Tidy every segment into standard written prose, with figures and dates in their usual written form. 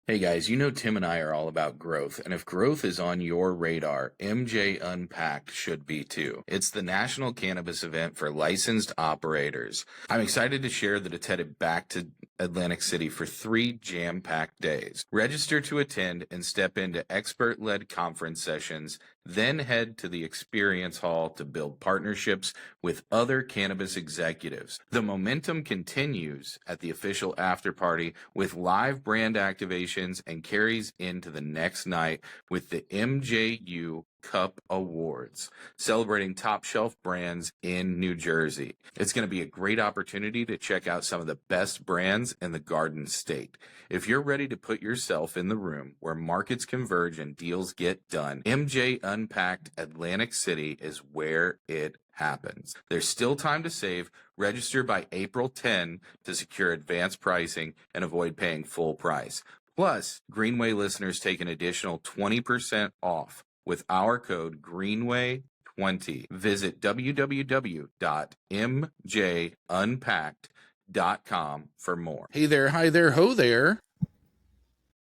Hey guys, you know Tim and I are all about growth, and if growth is on your radar, MJ Unpacked should be too. It's the national cannabis event for licensed operators. I'm excited to share that it's headed back to Atlantic City for 3 jam-packed days. Register to attend and step into expert-led conference sessions, then head to the Experience Hall to build partnerships with other cannabis executives. The momentum continues at the official after party with live brand activations and carries into the next night with the MJU Cup Awards, celebrating top shelf brands in New Jersey. It's going to be a great opportunity to check out some of the best brands in the Garden State. If you're ready to put yourself in the room where markets converge and deals get done, MJ Unpacked Atlantic City is where it happens. There's still time to save. Register by April 10 to secure advanced pricing and avoid paying full price. Plus, Greenway listeners take an additional 20% off with our code Greenway20. Visit www.mjunpacked.com for more. Hey there, hi there, ho there.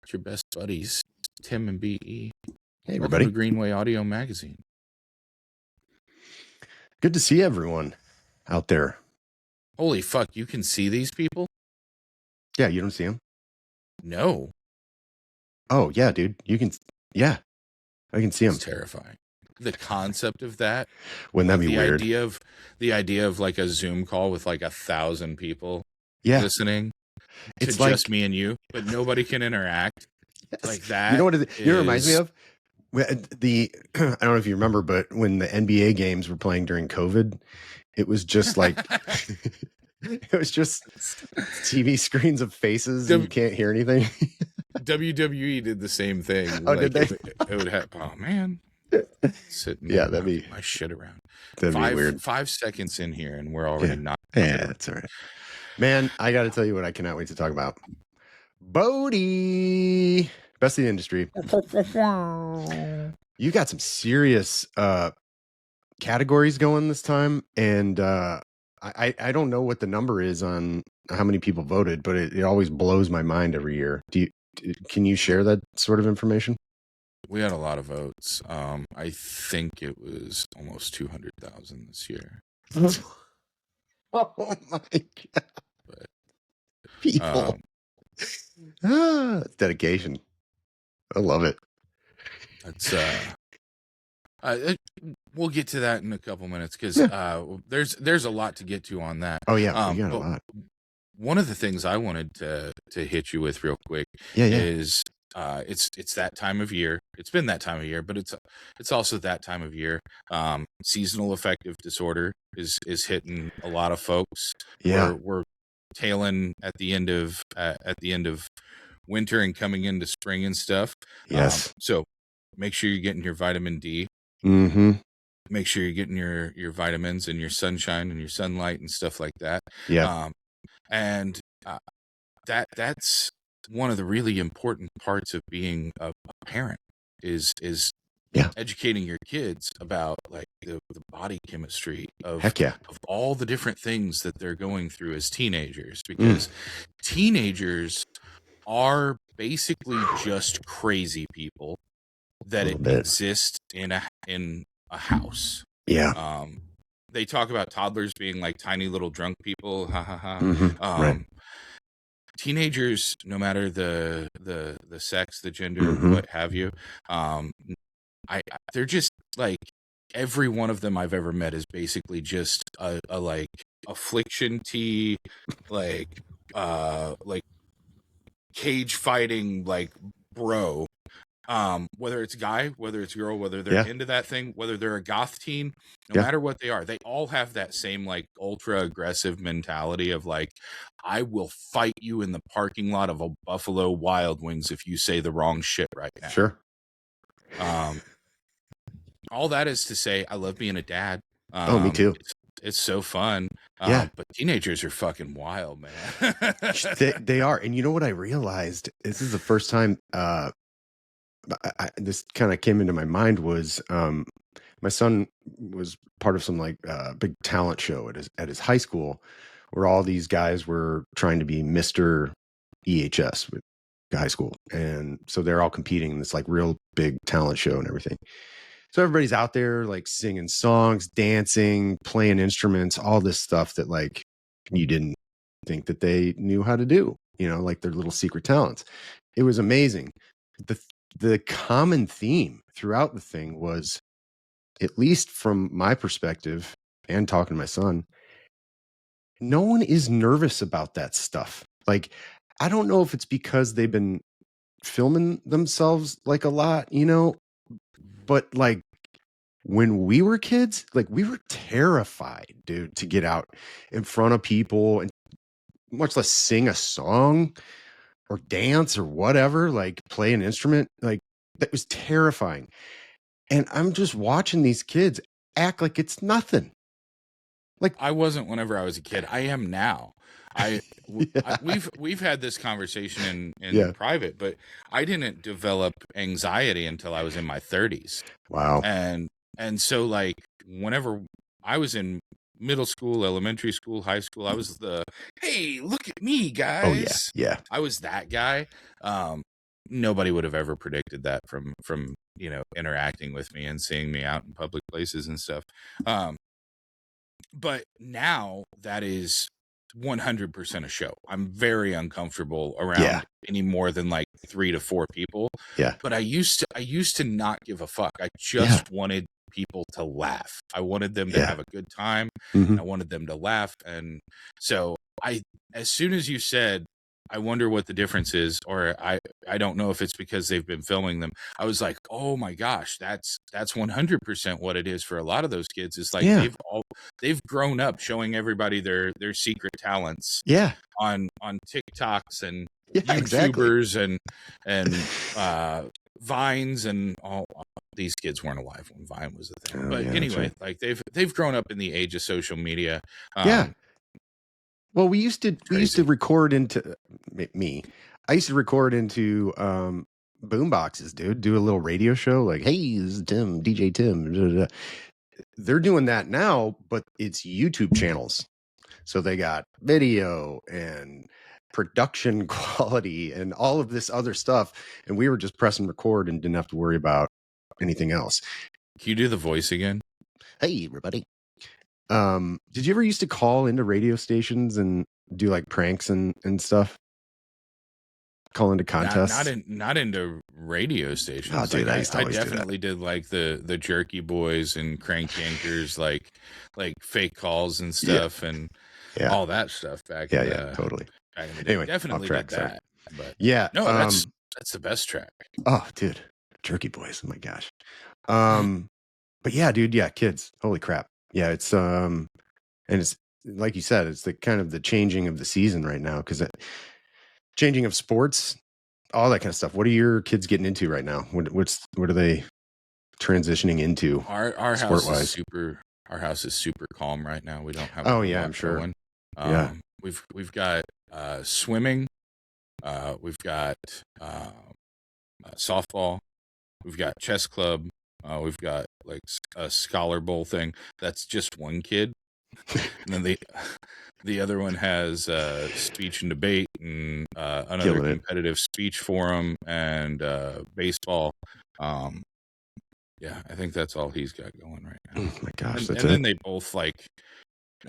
It's your best buddies, Tim and BE. Hey, everybody. Welcome to Greenway Audio Magazine. Good to see everyone out there. Holy fuck, you can see these people? Yeah, you don't see them? No. Oh, yeah, dude. You can. Yeah, I can see them. It's terrifying. The concept of that. Wouldn't that be weird? The idea of like a Zoom call with like 1,000 people listening. It's to just me and you, but nobody can interact. Yes. Like that. You know what it reminds me of? I don't know if you remember, but when the NBA games were playing during COVID, it was just like it was just TV screens of faces and you can't hear anything. WWE did the same thing. Oh, did they? It would have. Oh man, sitting. Yeah, that'd be my shit around. That'd be weird. 5 seconds in here, and we're already not. Yeah, that's all right. Man, I got to tell you what I cannot wait to talk about. Boti, best in the industry. You got some serious categories going this time, and I don't know what the number is on how many people voted, but it always blows my mind every year. Can you share that sort of information? We had a lot of votes. I think it was almost 200,000 this year. Oh my god! But, people, it's dedication. I love it. That's we'll get to that in a couple minutes because there's a lot to get to on that. Oh yeah, we got a lot. One of the things I wanted to hit you with real quick is it's that time of year. It's been that time of year, but it's also that time of year. Seasonal affective disorder is hitting a lot of folks. Yeah, we're tailing at the end of winter and coming into spring and stuff. Yes. So make sure you're getting your vitamin D. Mm-hmm. Make sure you're getting your vitamins and your sunshine and your sunlight and stuff like that. Yeah. And that's one of the really important parts of being a parent is educating your kids about like the body chemistry of all the different things that they're going through as teenagers, because teenagers are basically just crazy people that exist in a house. Yeah. They talk about toddlers being like tiny little drunk people. Ha ha ha. Right. Teenagers, no matter the sex, the gender, what have you, they're just like, every one of them I've ever met is basically just a like affliction tea, like cage fighting, like bro. Whether it's guy, whether it's girl, whether they're into that thing, whether they're a goth teen, no matter what they are, they all have that same like ultra aggressive mentality of like, I will fight you in the parking lot of a Buffalo Wild Wings if you say the wrong shit right now. Sure. All that is to say, I love being a dad. Me too. It's so fun. Yeah. But teenagers are fucking wild, man. they are. And you know what I realized? This is the first time this kind of came into my mind was my son was part of some like big talent show at his high school where all these guys were trying to be Mr. EHS, high school. And so they're all competing in this like real big talent show and everything. So everybody's out there like singing songs, dancing, playing instruments, all this stuff that like you didn't think that they knew how to do, like their little secret talents. It was amazing. The common theme throughout the thing was, at least from my perspective and talking to my son, no one is nervous about that stuff. Like, I don't know if it's because they've been filming themselves like a lot, but like when we were kids, like we were terrified, dude, to get out in front of people and much less sing a song or dance or whatever, like play an instrument. Like that was terrifying. And I'm just watching these kids act like it's nothing. Like I wasn't whenever I was a kid. I am now. Yeah. We've had this conversation in private, but I didn't develop anxiety until I was in my 30s. Wow. And so like whenever I was in middle school, elementary school, high school, I was the, hey, look at me, guys. Oh yeah. I was that guy. Nobody would have ever predicted that from interacting with me and seeing me out in public places and stuff. But now that is 100% a show. I'm very uncomfortable around any more than like 3 to 4 people. Yeah. But I used to not give a fuck. I just wanted people to laugh. I wanted them to have a good time. Mm-hmm. I wanted them to laugh. And so as soon as you said, I wonder what the difference is, or I don't know if it's because they've been filming them, I was like, oh my gosh, that's 100% what it is for a lot of those kids. It's like they've grown up showing everybody their secret talents on TikToks and YouTubers and Vines, and all. These kids weren't alive when Vine was a thing. But anyway, like they've grown up in the age of social media. Well, we used to record into I used to record into boom boxes, dude. Do a little radio show like, hey, this is Tim, DJ Tim. They're doing that now, but it's YouTube channels. So they got video and production quality and all of this other stuff. And we were just pressing record and didn't have to worry about anything else. Can you do the voice again? Hey, everybody. Did you ever used to call into radio stations and do like pranks and stuff? Call into contests? Not into radio stations. Oh, dude, like, I definitely did like the Jerky Boys and Crank Yankers, like fake calls and stuff and all that stuff back. Totally. Back in the day. Anyway, definitely did that. But no, that's the best track. Oh, dude, Jerky Boys. Oh my gosh. But yeah, dude, kids. Holy crap. Yeah, it's and it's like you said, it's the kind of the changing of the season right now, because changing of sports, all that kind of stuff. What are your kids getting into right now? What are they transitioning into? Our house is super. Our house is super calm right now. We don't have. I'm sure. We've got swimming. We've got softball. We've got chess club. We've got like a scholar bowl thing. That's just one kid. And then the other one has speech and debate and another competitive speech forum and baseball. I think that's all he's got going right now. Oh my gosh. And then they both like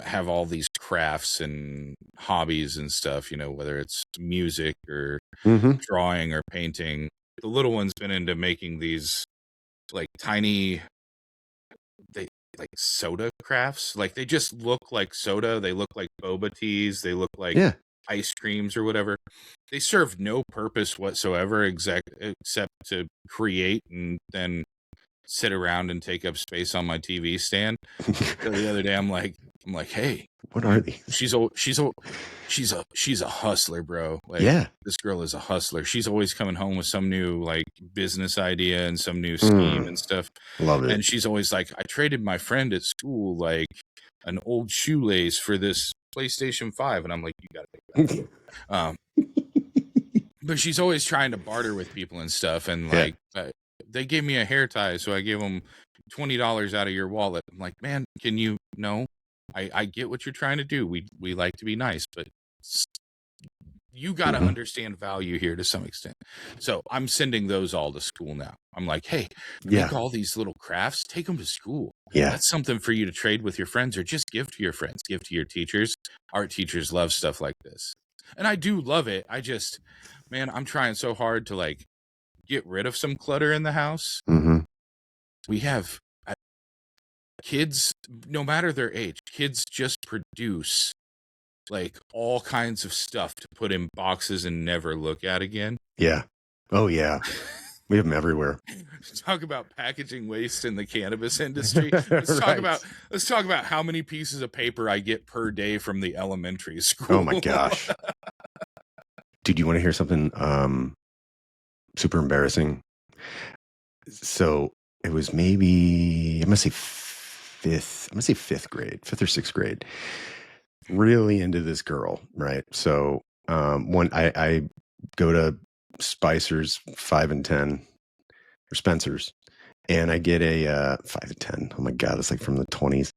have all these crafts and hobbies and stuff, whether it's music or drawing or painting. The little one's been into making these like tiny, like soda crafts. Like they just look like soda. They look like Botis. They look like ice creams or whatever. They serve no purpose whatsoever except to create and then sit around and take up space on my TV stand. So the other day I'm like, hey, what are these? She's a hustler, bro. Like, this girl is a hustler. She's always coming home with some new like business idea and some new scheme and stuff. Love it. And she's always like, I traded my friend at school like an old shoelace for this PlayStation 5, and I'm like, you gotta take that. But she's always trying to barter with people and stuff, and like they gave me a hair tie, so I gave them $20 out of your wallet. I'm like, man, can you no? I get what you're trying to do. We like to be nice, but you got to understand value here to some extent. So I'm sending those all to school now. I'm like, hey, make all these little crafts, take them to school. Yeah. That's something for you to trade with your friends or just give to your friends, give to your teachers. Art teachers love stuff like this. And I do love it. Man, I'm trying so hard to like get rid of some clutter in the house. Mm-hmm. We have kids, no matter their age, kids just produce like all kinds of stuff to put in boxes and never look at again. Yeah. Oh yeah. We have them everywhere. Talk about packaging waste in the cannabis industry. Let's talk about how many pieces of paper I get per day from the elementary school. Oh my gosh. Dude, you want to hear something super embarrassing? So it was maybe I'm gonna say fifth grade, 5th or 6th grade. Really into this girl, right? So when I go to Spicer's 5 and 10 or Spencer's, and I get a 5 and 10. Oh my god, it's like from the 20s,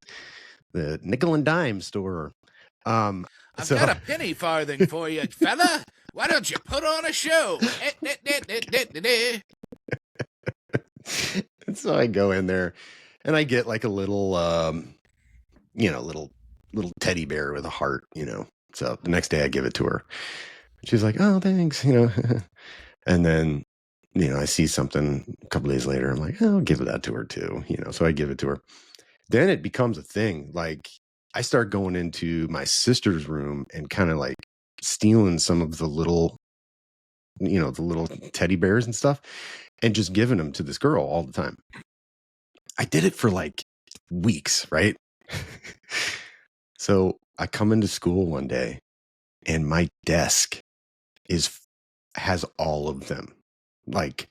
the nickel and dime store. I've got a penny farthing for you, fella. Why don't you put on a show? And so I go in there, and I get like a little, little teddy bear with a heart, So the next day I give it to her. She's like, "Oh, thanks," And then, I see something a couple days later. I'm like, "Oh, I'll give that to her too," So I give it to her. Then it becomes a thing. Like I start going into my sister's room and kind of like stealing some of the little, the little teddy bears and stuff, and just giving them to this girl all the time. I did it for like weeks, right? So I come into school one day, and my desk has all of them. Like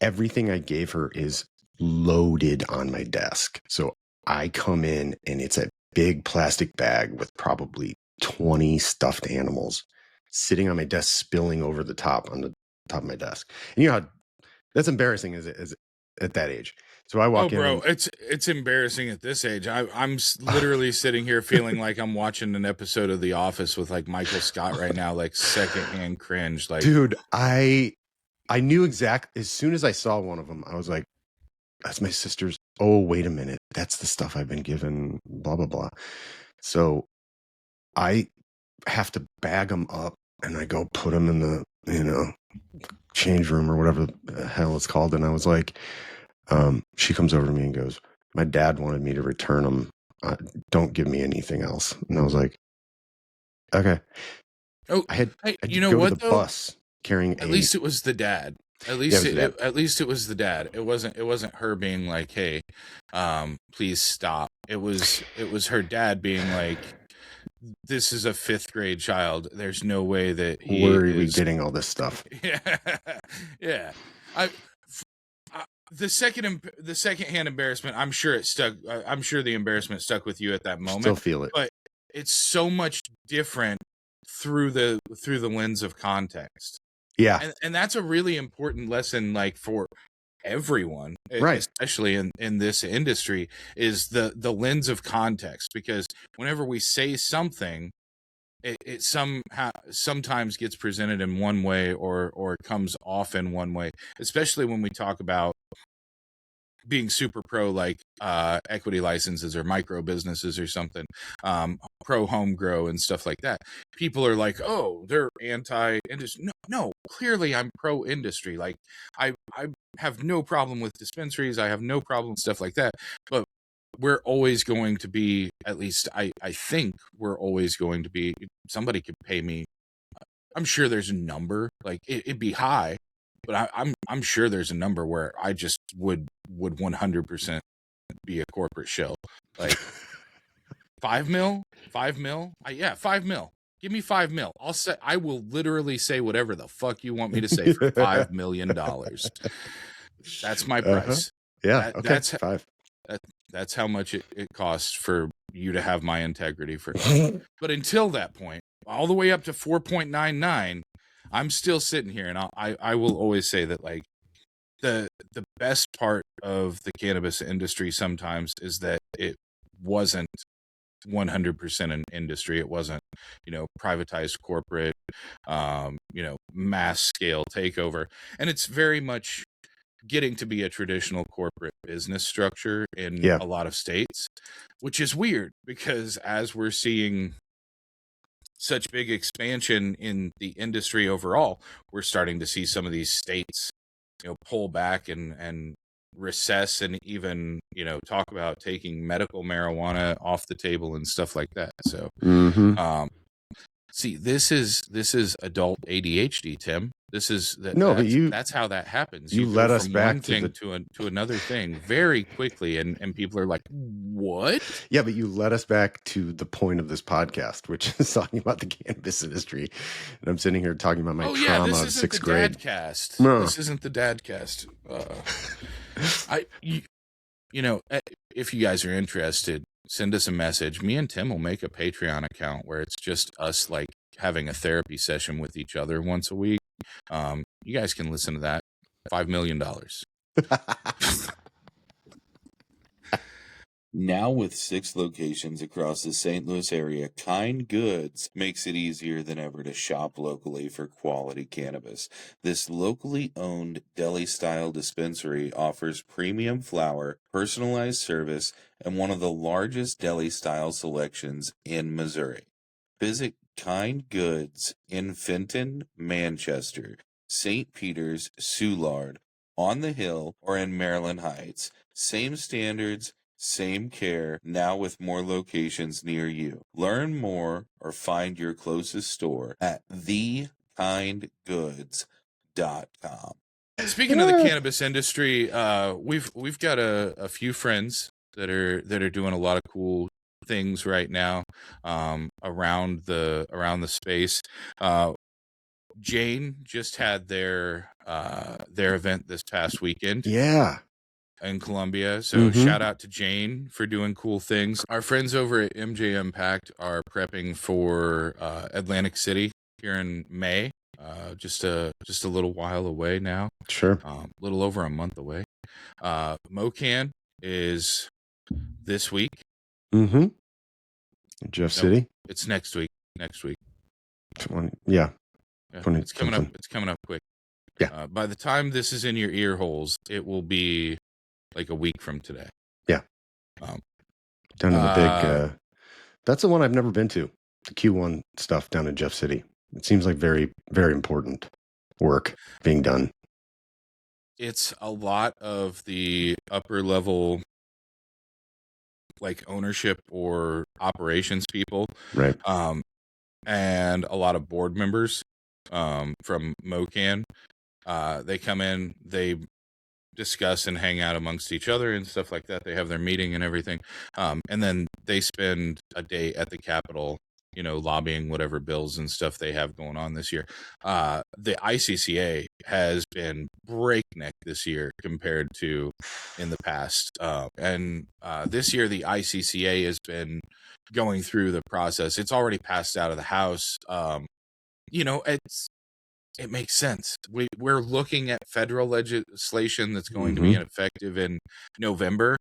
everything I gave her is loaded on my desk. So I come in, and it's a big plastic bag with probably 20 stuffed animals sitting on my desk, spilling over the top on the top of my desk. And how that's embarrassing as at that age. So I walk in. Oh, bro, it's embarrassing at this age. I'm literally sitting here feeling like I'm watching an episode of The Office with like Michael Scott right now, like secondhand cringe. Like, dude, I knew as soon as I saw one of them, I was like, "That's my sister's." Oh, wait a minute, that's the stuff I've been given. Blah blah blah. So I have to bag them up, and I go put them in the change room or whatever the hell it's called. And I was like, she comes over to me and goes, "My dad wanted me to return them. Don't give me anything else." And I was like, "Okay." Oh, I had you to know go what to the though? bus carrying. At least it was the dad. At least it was the dad. It wasn't her being like, "Hey, please stop." It was her dad being like, "This is a 5th grade child. There's no way that where are we getting all this stuff?" Yeah, yeah. The secondhand embarrassment. I'm sure it stuck. I'm sure the embarrassment stuck with you at that moment. Still feel it, but it's so much different through the lens of context. Yeah, and that's a really important lesson, like for everyone, right? Especially in this industry, is the lens of context, because whenever we say something, it sometimes gets presented in one way or comes off in one way, especially when we talk about being super pro, like equity licenses or micro businesses or something, pro home grow and stuff like that. People are like, "Oh, they're anti-industry." No, clearly I'm pro industry. Like I have no problem with dispensaries. I have no problem with stuff like that. But we're always going to be, at least I think we're always going to be, somebody could pay me. I'm sure there's a number, like it'd be high, but I'm sure there's a number where I just would 100% be a corporate shill. Like $5 million. Yeah, $5 million. Give me $5 million. I will literally say whatever the fuck you want me to say for $5 million. That's my price. Yeah. Okay. That's 5. That's how much it costs for you to have my integrity for. But until that point, all the way up to 4.99, I'm still sitting here, and I will always say that, like, the best part of the cannabis industry sometimes is that it wasn't 100% an industry. It wasn't, privatized corporate, mass scale takeover. And it's very much getting to be a traditional corporate business structure in Yeah. a lot of states, which is weird because as we're seeing such big expansion in the industry overall, we're starting to see some of these states, pull back and recess and even, talk about taking medical marijuana off the table and stuff like that. So, um, see, this is adult ADHD, Tim. This is No, but that's how that happens. you You go led us from back one to thing to another thing very quickly, and people are like, "What?" Yeah, but you led us back to the point of this podcast, which is talking about the cannabis industry. And I'm sitting here talking about my trauma this of isn't sixth the grade. Dadcast. No. This isn't the Dadcast. If you guys are interested, send us a message. Me and Tim will make a Patreon account where it's just us like having a therapy session with each other once a week. You guys can listen to that. $5 million. Now with 6 locations across the St. Louis area, Kind Goods makes it easier than ever to shop locally for quality cannabis. This locally owned deli-style dispensary offers premium flower, personalized service, and one of the largest deli-style selections in Missouri. Visit Kind Goods in Fenton, Manchester, St. Peter's, Soulard, On the Hill, or in Maryland Heights. Same standards, same care, now with more locations near you. Learn more or find your closest store at thekindgoods.com. Speaking of the cannabis industry, we've got a few friends that are doing a lot of cool things right now around the space. Jane just had their event this past weekend. Yeah. In Columbia. So shout out to Jane for doing cool things. Our friends over at MJ Impact are prepping for Atlantic City here in May. Just a little while away now. Sure. A little over a month away. MoCan is this week. Jeff City. It's next week. 20, yeah. It's coming up. It's coming up quick. Yeah. By the time this is in your ear holes, it will be like a week from today. Yeah. Down to the big, that's the one I've never been to. The Q1 stuff down in Jeff City. It seems like very, very important work being done. It's a lot of the upper level, like ownership or operations people. Right. And a lot of board members from MoCan. They come in, they discuss and hang out amongst each other and stuff like that. They have their meeting and everything. And then they spend a day at the Capitol, lobbying whatever bills and stuff they have going on this year. The ICCA has been breakneck this year compared to in the past. And this year, the ICCA has been going through the process. It's already passed out of the House. It makes sense. We're looking at federal legislation that's going to be effective in November.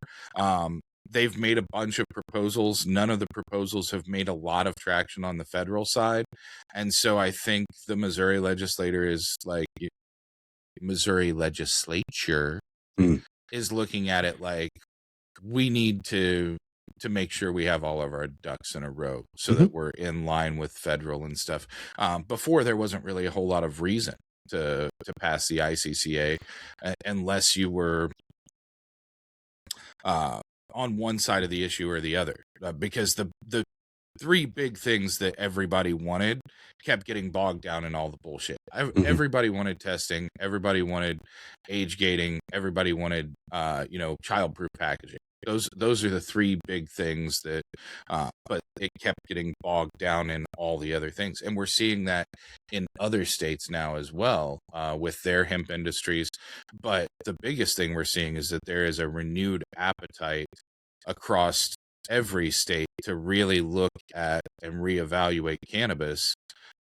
They've made a bunch of proposals. None of the proposals have made a lot of traction on the federal side. And so I think the Missouri legislature is looking at it like we need to make sure we have all of our ducks in a row so that we're in line with federal and stuff. Before, there wasn't really a whole lot of reason to pass the ICCA unless you were on one side of the issue or the other, because the 3 big things that everybody wanted kept getting bogged down in all the bullshit. Everybody wanted testing. Everybody wanted age gating. Everybody wanted, child-proof packaging. Those are the 3 big things that, but it kept getting bogged down in all the other things. And we're seeing that in other states now as well, with their hemp industries. But the biggest thing we're seeing is that there is a renewed appetite across every state to really look at and reevaluate cannabis,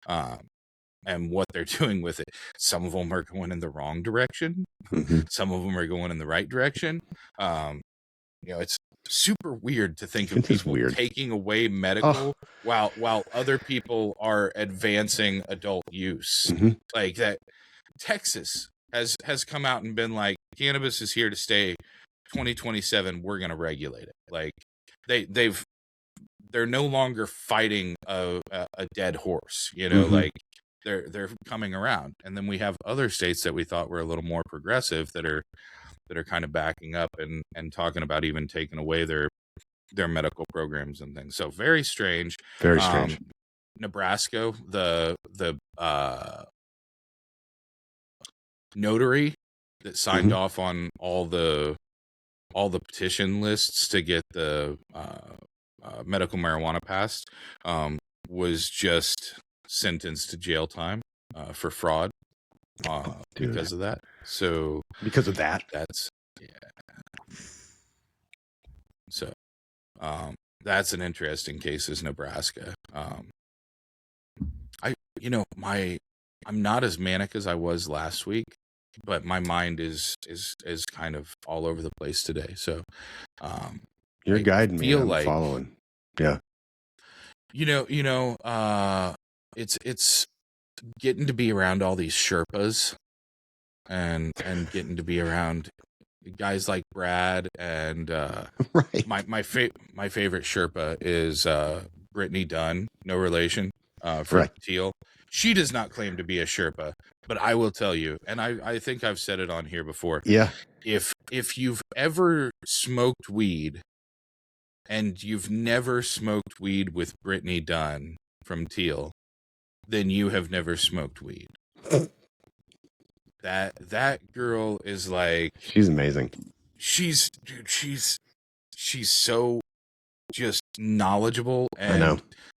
and what they're doing with it. Some of them are going in the wrong direction. Some of them are going in the right direction. It's super weird to think of It is people weird. taking away medical while other people are advancing adult use. Mhm. Like that, Texas has come out and been like, cannabis is here to stay. 2027, we're going to regulate it. Like they're no longer fighting a dead horse, you know, like they're coming around. And then we have other states that we thought were a little more progressive that are kind of backing up and talking about even taking away their medical programs and things. So very strange. Very strange. Nebraska, the notary that signed off on all the petition lists to get the medical marijuana passed was just sentenced to jail time for fraud because of that. So because of that, that's so that's an interesting case, is Nebraska. I'm not as manic as I was last week, but my mind is kind of all over the place today. So you're guiding me. I'm like following. Yeah. It's getting to be around all these Sherpas and getting to be around guys like Brad and right. My favorite Sherpa is Brittany Dunn, no relation, from Teal. She does not claim to be a Sherpa, but I will tell you, and I think I've said it on here before. Yeah. If you've ever smoked weed and you've never smoked weed with Brittany Dunn from Teal, then you have never smoked weed. That girl is like, she's amazing. She's so just knowledgeable, and I know.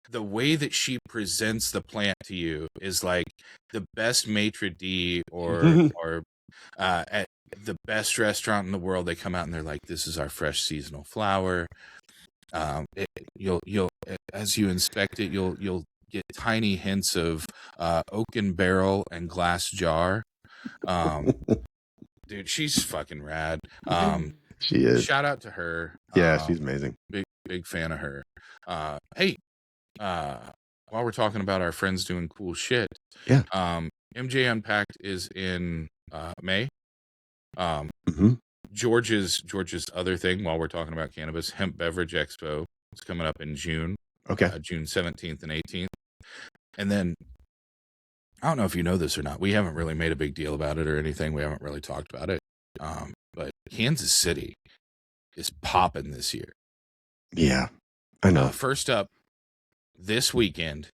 The way that she presents the plant to you is like the best maitre d' or at the best restaurant in the world. They come out and they're like, "This is our fresh seasonal flower." You'll as you inspect it, you'll get tiny hints of oaken barrel and glass jar. Dude, she's fucking rad. She is. Shout out to her. Yeah, she's amazing. Big fan of her. Hey, while we're talking about our friends doing cool shit, yeah. MJ Unpacked is in May. George's other thing, while we're talking about cannabis, Hemp Beverage Expo, is coming up in June. Okay. June 17th and 18th. And then, I don't know if you know this or not, we haven't really made a big deal about it or anything. We haven't really talked about it. But Kansas City is popping this year. Yeah, I know. First up, this weekend,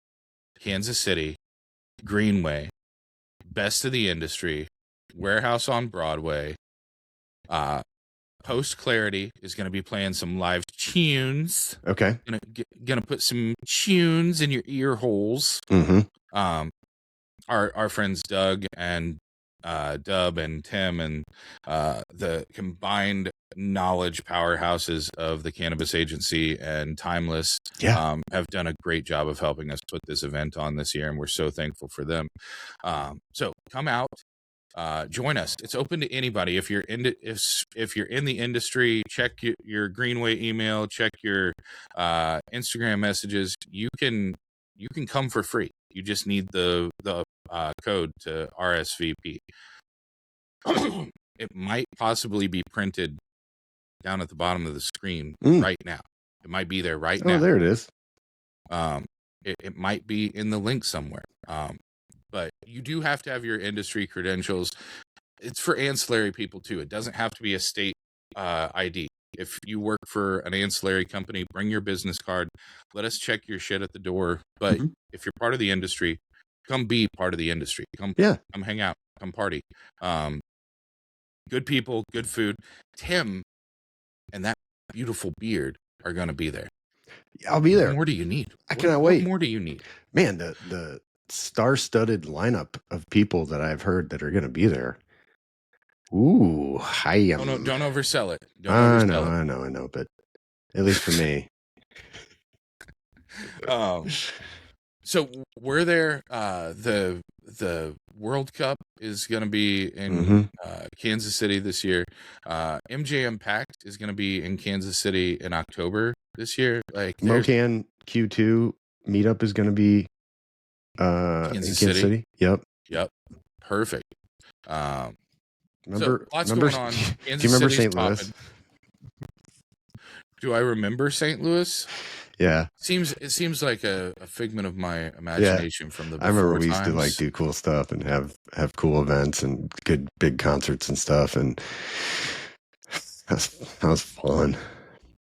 Kansas City, Greenway, Best of the Industry, Warehouse on Broadway. Post Clarity is going to be playing some live tunes. Okay. Gonna put some tunes in your ear holes. Our friends Doug and Dub and Tim and the combined knowledge powerhouses of the Cannabis Agency and Timeless have done a great job of helping us put this event on this year, and we're so thankful for them. So come out, join us. It's open to anybody. If you're if you're in the industry, check your Greenway email, check your Instagram messages. You can come for free. You just need the code to RSVP. It might possibly be printed down at the bottom of the screen right now. It might be there right now. Oh, there it is. It might be in the link somewhere. But you do have to have your industry credentials. It's for ancillary people too. It doesn't have to be a state ID. If you work for an ancillary company, bring your business card. Let us check your shit at the door. But if you're part of the industry, come be part of the industry. Come hang out. Come party. Good people, good food. Tim and that beautiful beard are going to be there. I'll be there. What more do you need? I cannot wait. What more do you need? Man, the star-studded lineup of people that I've heard that are going to be there. Ooh, I am. Don't oversell it. I know, but at least for me. So we're there. The World Cup is going to be Mm-hmm. in Kansas City this year. MJ Impact is going to be in Kansas City in October this year. Like there's Mocan Q2 meetup is going to be in Kansas Kansas City. City. Yep. Yep, perfect. So Remember? lots Remember? going on. Do you Kansas remember City's St. popping. Louis? Do I remember St. Louis? Yeah. It seems like a figment of my Yeah. imagination from the I remember before we used to like times. do cool stuff and have cool events and good big concerts and stuff, and that was fun.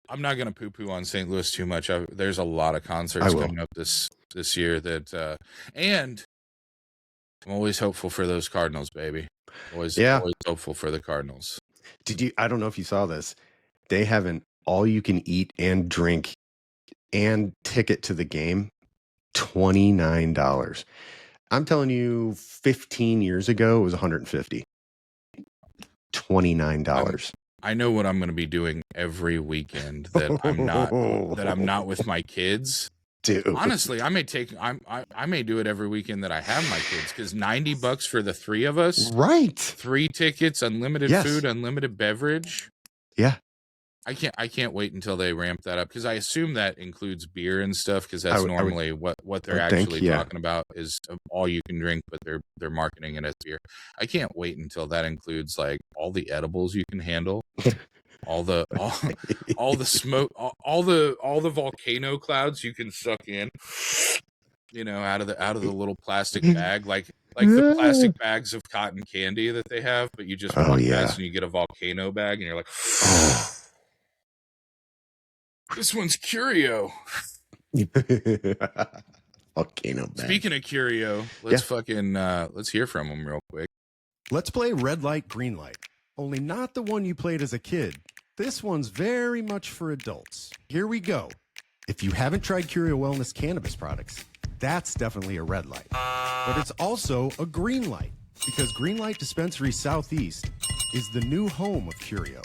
I'm not going to poo-poo on St. Louis too much. There's a lot of I concerts will. coming up this year that, and I'm always hopeful for those Cardinals, baby. Always Yeah. hopeful for the Cardinals. I don't know if you saw this. They have an all you can eat and drink and ticket to the game, $29. I'm telling you, 15 years ago it was 150. $29. I know what I'm going to be doing every weekend that I'm not with my kids. Dude. Honestly, I may do it every weekend that I have my kids, because $90 for the three of us, Right. 3 tickets, unlimited Yes. food, unlimited beverage. Yeah. I can't wait until they ramp that up, because I assume that includes beer and stuff, because that's normally what they're actually talking about is all you can drink, but they're marketing it as beer. I can't wait until that includes like all the edibles you can handle, all the smoke, all the volcano clouds you can suck in, out of the little plastic bag, like the plastic bags of cotton candy that they have, but you just walk past and you get a volcano bag and you're like, this one's Curio. Volcano bag. Speaking of Curio, let's hear from him real quick. Let's play red light, green light. Only not the one you played as a kid. This one's very much for adults. Here we go. If you haven't tried Curio Wellness cannabis products, that's definitely a red light. But it's also a green light, because Green Light Dispensary Southeast is the new home of Curio.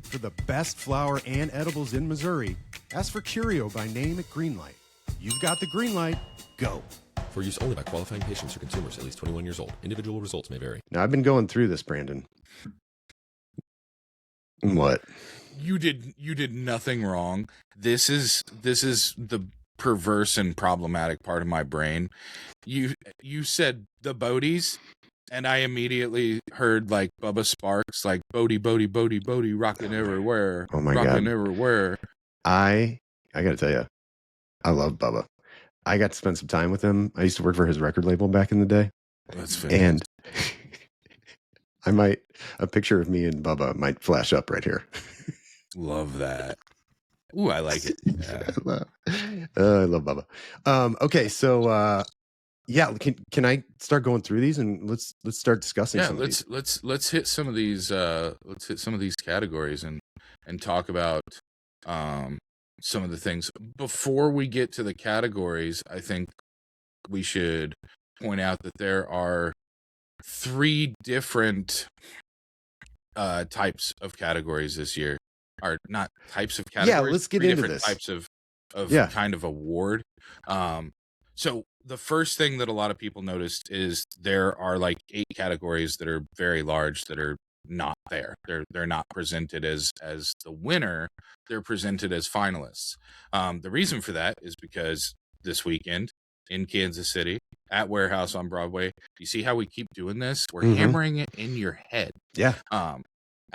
For the best flower and edibles in Missouri, ask for Curio by name at Green Light. You've got the green light. Go. For use only by qualifying patients or consumers at least 21 years old. Individual results may vary. Now, I've been going through this, Brandon. What? You did nothing wrong. This is the perverse and problematic part of my brain. You said the Botis, and I immediately heard like Bubba Sparks, like Boti, Boti, Boti, Boti, rocking everywhere. Oh my rocking God. everywhere. I got to tell you, I love Bubba. I got to spend some time with him. I used to work for his record label back in the day. That's fantastic. And a picture of me and Bubba might flash up right here. Love that. Ooh, I like it. Yeah. I love Bubba. Okay, so yeah, can I start going through these and let's start discussing some of these. let's hit some of these categories and talk about some of the things. Before we get to the categories, I think we should point out that there are 3 different types of categories this year. Or not types of categories. Yeah, let's get 3 into different this. types of Yeah. kind of award. So the first thing that a lot of people noticed is there are like 8 categories that are very large that are not there. They're not presented as the winner. They're presented as finalists. The reason for that is because this weekend in Kansas City at Warehouse on Broadway, you see how we keep doing this? We're hammering it in your head. Yeah.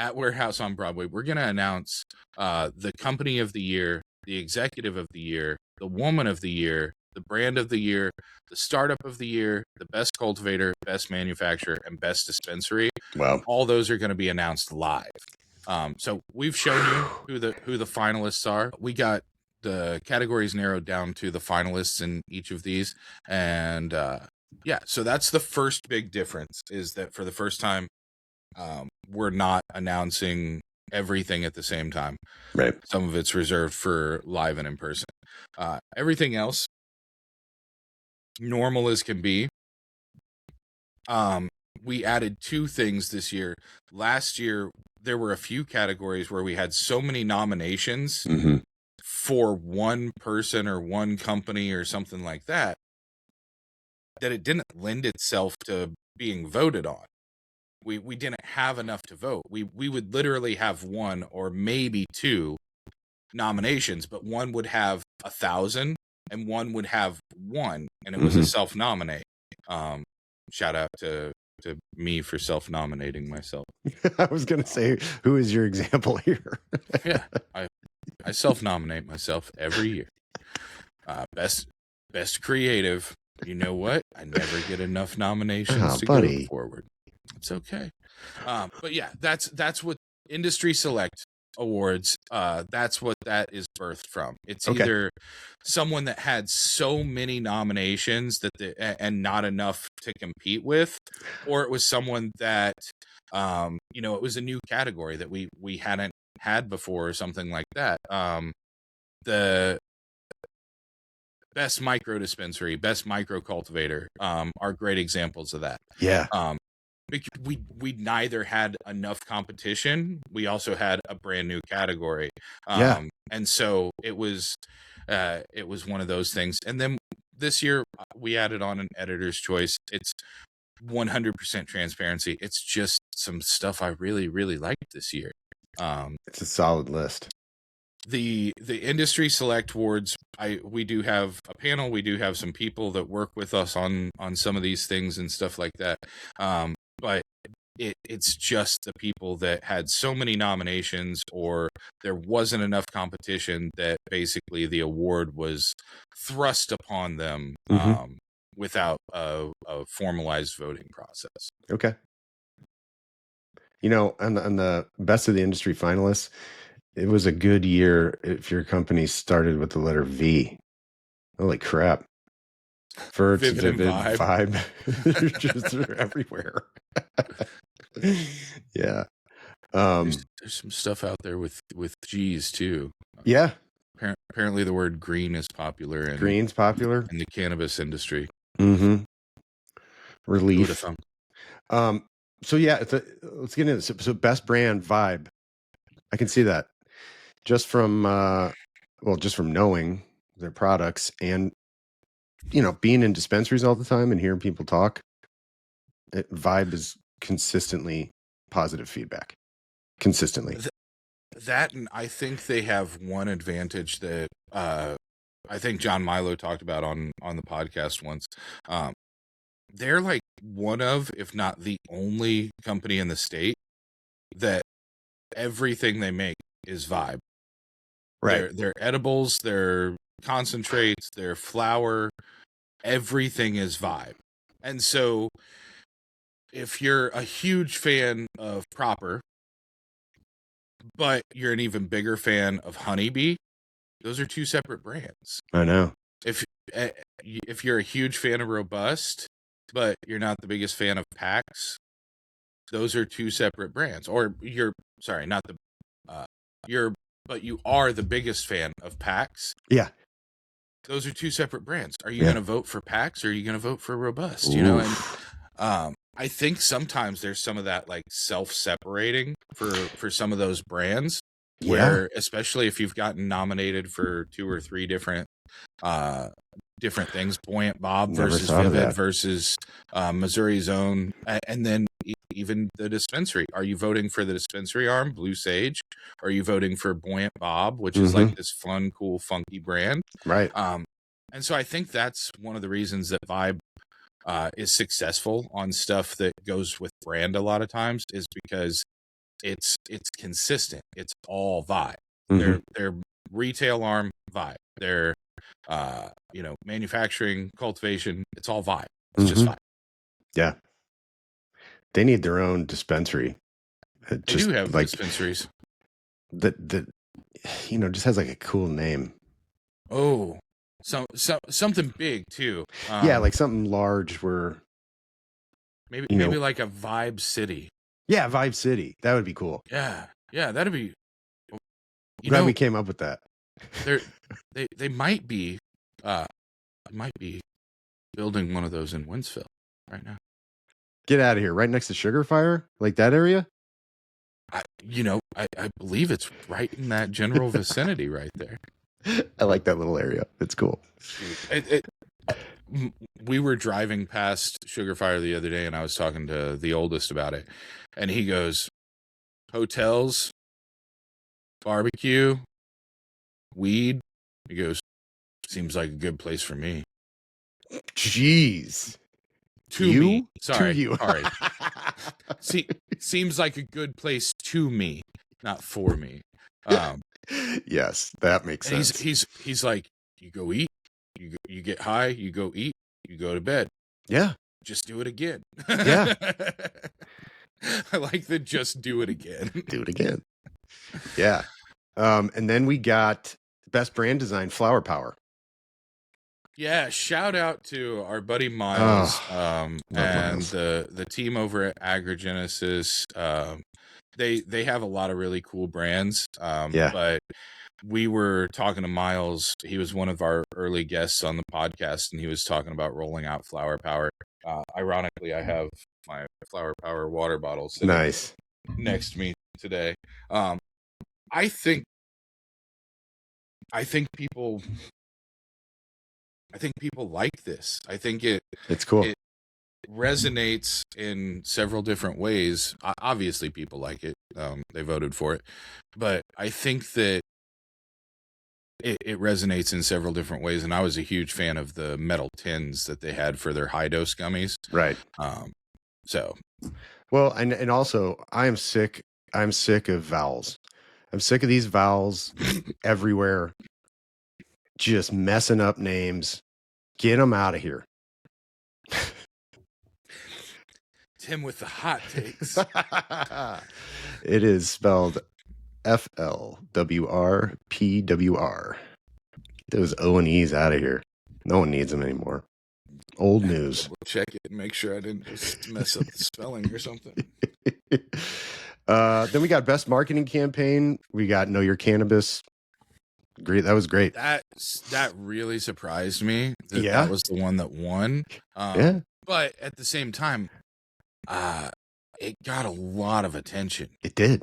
At Warehouse on Broadway, we're going to announce the company of the year, the executive of the year, the woman of the year, the brand of the year, the startup of the year, the best cultivator, best manufacturer, and best dispensary. Wow. All those are going to be announced live. So we've shown you who the finalists are. We got the categories narrowed down to the finalists in each of these. And yeah, so that's the first big difference, is that for the first time, we're not announcing everything at the same time. Right. Some of it's reserved for live and in person. Everything else, normal as can be. We added 2 things this year. Last year, there were a few categories where we had so many nominations for one person or one company or something like that that it didn't lend itself to being voted on. We didn't have enough to vote. We would literally have one or maybe two nominations, but one would have 1,000 and one would have one, and it was a self-nominate. Shout out to me for self-nominating myself. I was going to say, who is your example here? Yeah, I self-nominate myself every year. Best creative. You know what? I never get enough nominations to go forward. It's okay. But yeah, that's what Industry Select Awards, that's what that is birthed from. It's either someone that had so many nominations and not enough to compete with, or it was someone that it was a new category that we hadn't had before or something like that. The best micro dispensary, best micro cultivator are great examples of that. Yeah. We neither had enough competition. We also had a brand new category. And so it was one of those things. And then this year we added on an editor's choice. It's 100% transparency. It's just some stuff I really, really liked this year. It's a solid list. The Industry Select Awards, we do have a panel. We do have some people that work with us on some of these things and stuff like that. But it's just the people that had so many nominations, or there wasn't enough competition, that basically the award was thrust upon them without a formalized voting process. Okay. On the best of the industry finalists, it was a good year if your company started with the letter V. Holy crap. Vivid, vibe. They're everywhere. Yeah. There's some stuff out there with G's too. Yeah. Apparently the word green is popular. Green's popular in the cannabis industry. Relief. So yeah, let's get into this. So best brand vibe. I can see that just from knowing their products and being in dispensaries all the time and hearing people talk. Vibe is consistently positive feedback. Consistently. That, and I think they have one advantage that I think John Milo talked about on the podcast once. They're like one of, if not the only company in the state that everything they make is vibe. Right. Their edibles, their concentrates, their flour, everything is vibe. And so if you're a huge fan of Proper, but you're an even bigger fan of Honeybee, those are two separate brands. I know. If you're a huge fan of Robust, but you're not the biggest fan of PAX, those are two separate brands. Or but you are the biggest fan of PAX. Yeah. Those are two separate brands. Are you going to vote for PAX, or are you going to vote for Robust? Oof. And I think sometimes there's some of that like self-separating for some of those brands, where especially if you've gotten nominated for 2 or 3 different things, Buoyant Bob versus Vivid versus Missouri's Own, and then even the dispensary. Are you voting for the dispensary arm, Blue Sage? Are you voting for Buoyant Bob, which is like this fun, cool, funky brand? Right. And so I think that's one of the reasons that Vibe is successful on stuff that goes with brand a lot of times, is because it's consistent. It's all Vibe. Their retail arm, Vibe. Their manufacturing, cultivation, it's all Vibe. It's just Vibe. Yeah. They need their own dispensary. They do have dispensaries. That just has like a cool name. Oh, something big too. Like something large where maybe like a Vibe City. Yeah, Vibe City. That would be cool. Yeah, that'd be. Glad we came up with that. They might be building one of those in Winsville right now. Get out of here! Right next to Sugar Fire, like that area. I believe it's right in that general vicinity right there. I like that little area. It's cool. we were driving past Sugar Fire the other day, and I was talking to the oldest about it, and he goes, hotels, barbecue, weed. He goes, seems like a good place for me. Jeez. To You? me. Sorry. To you. Sorry. See, seems like a good place to me, not for me. Yes, that makes and sense. he's like, you go eat, you get high, you go eat, you go to bed. Yeah. Just do it again. Yeah. I like the just do it again. Do it again. Yeah. And then we got best brand design, Flower Power. Yeah, shout out to our buddy Miles, and Miles. the team over at Agrigenesis. They have a lot of really cool brands. Yeah. But we were talking to Miles. He was one of our early guests on the podcast, and he was talking about rolling out Flower Power. Ironically, I have my Flower Power water bottle sitting Nice. next to me today. I think people like this. I think It's cool. it resonates in several different ways. Obviously, people like it. They voted for it. But I think that it resonates in several different ways. And I was a huge fan of the metal tins that they had for their high dose gummies. Right. So. Well, and also, I'm sick of vowels. I'm sick of these vowels everywhere. Just messing up names. Get them out of here. Tim with the hot takes. It is spelled FLWRPWR. Get those O and E's out of here. No one needs them anymore. Old news. We'll check it and make sure I didn't just mess up the spelling or something. Then we got best marketing campaign. We got Know Your Cannabis. Great. That was great. That really surprised me. That was the one that won. Yeah. But at the same time, it got a lot of attention. It did.